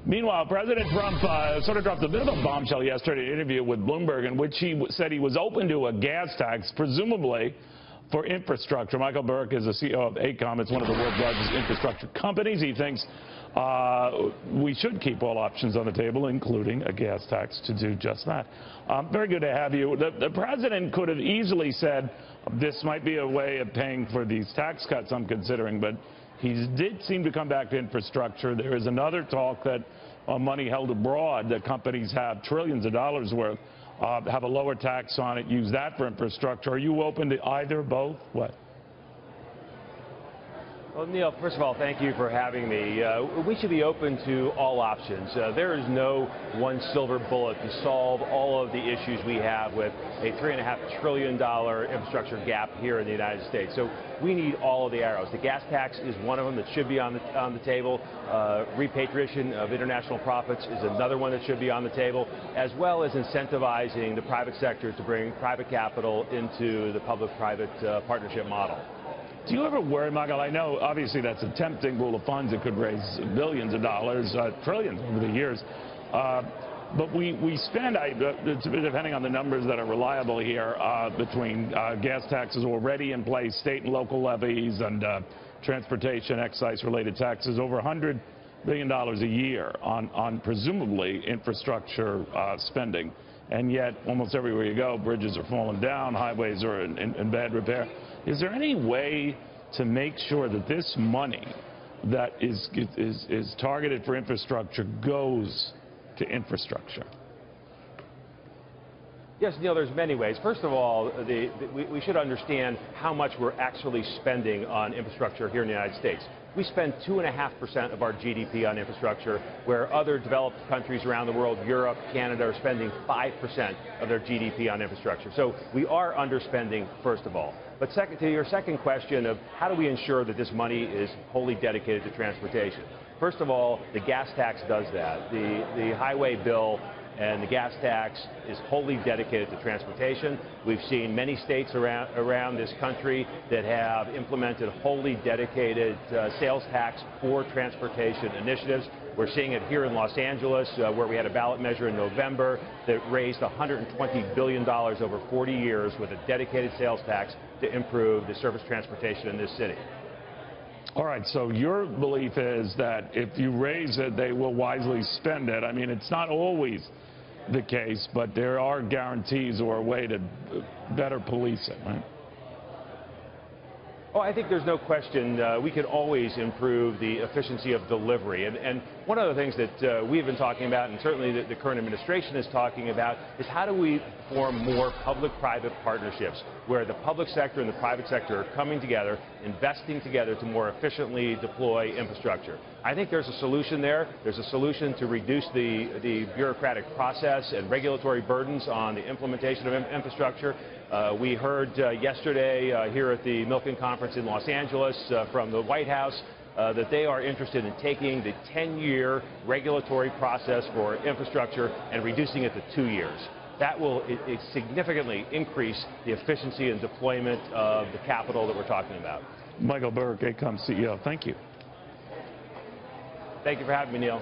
Meanwhile, President Trump sort of dropped a bit of a bombshell yesterday in an interview with Bloomberg in which he said he was open to a gas tax, presumably for infrastructure. Michael Burke is the CEO of AECOM. It's one of the world's largest infrastructure companies. He thinks we should keep all options on the table, including a gas tax, to do just that. Very good to have you. The president could have easily said this might be a way of paying for these tax cuts I'm considering, but he did seem to come back to infrastructure. There is another talk that money held abroad that companies have trillions of dollars worth, have a lower tax on it, use that for infrastructure. Are you open to either, both? What? Well, Neil, first of all, thank you for having me. We should be open to all options. There is no one silver bullet to solve all of the issues we have with a $3.5 trillion infrastructure gap here in the United States. So we need all of the arrows. The gas tax is one of them that should be on the table. Repatriation of international profits is another one that should be on the table, as well as incentivizing the private sector to bring private capital into the public-private partnership model. Do you ever worry, Michael? I know, obviously, that's a tempting rule of funds. It could raise billions of dollars, trillions over the years. But we spend, depending on the numbers that are reliable here, between gas taxes already in place, state and local levies, and transportation, excise-related taxes, over $100 billion a year on presumably infrastructure spending. And yet, almost everywhere you go, bridges are falling down, highways are in bad repair. Is there any way to make sure that this money that is targeted for infrastructure goes to infrastructure? Yes, Neil, there's many ways. First of all, we should understand how much we're actually spending on infrastructure here in the United States. We spend 2.5% of our GDP on infrastructure, where other developed countries around the world, Europe, Canada, are spending 5% of their GDP on infrastructure. So we are underspending, first of all. But second, to your second question of how do we ensure that this money is wholly dedicated to transportation? First of all, the gas tax does that. The highway bill and the gas tax is wholly dedicated to transportation. We've seen many states around this country that have implemented wholly dedicated sales tax for transportation initiatives. We're seeing it here in Los Angeles, where we had a ballot measure in November that raised $120 billion over 40 years with a dedicated sales tax to improve the surface transportation in this city. All right, so your belief is that if you raise it, they will wisely spend it. I mean, it's not always the case, but there are guarantees or a way to better police it, right? Oh, I think there's no question we can always improve the efficiency of delivery. And one of the things that we've been talking about, and certainly the current administration is talking about, is how do we form more public-private partnerships where the public sector and the private sector are coming together, investing together to more efficiently deploy infrastructure. I think there's a solution there. There's a solution to reduce the bureaucratic process and regulatory burdens on the implementation of infrastructure. We heard yesterday here at the Milken Conference in Los Angeles from the White House that they are interested in taking the 10-year regulatory process for infrastructure and reducing it to 2 years. That will significantly increase the efficiency and deployment of the capital that we're talking about. Michael Burke, AECOM CEO. Thank you. Thank you for having me, Neil.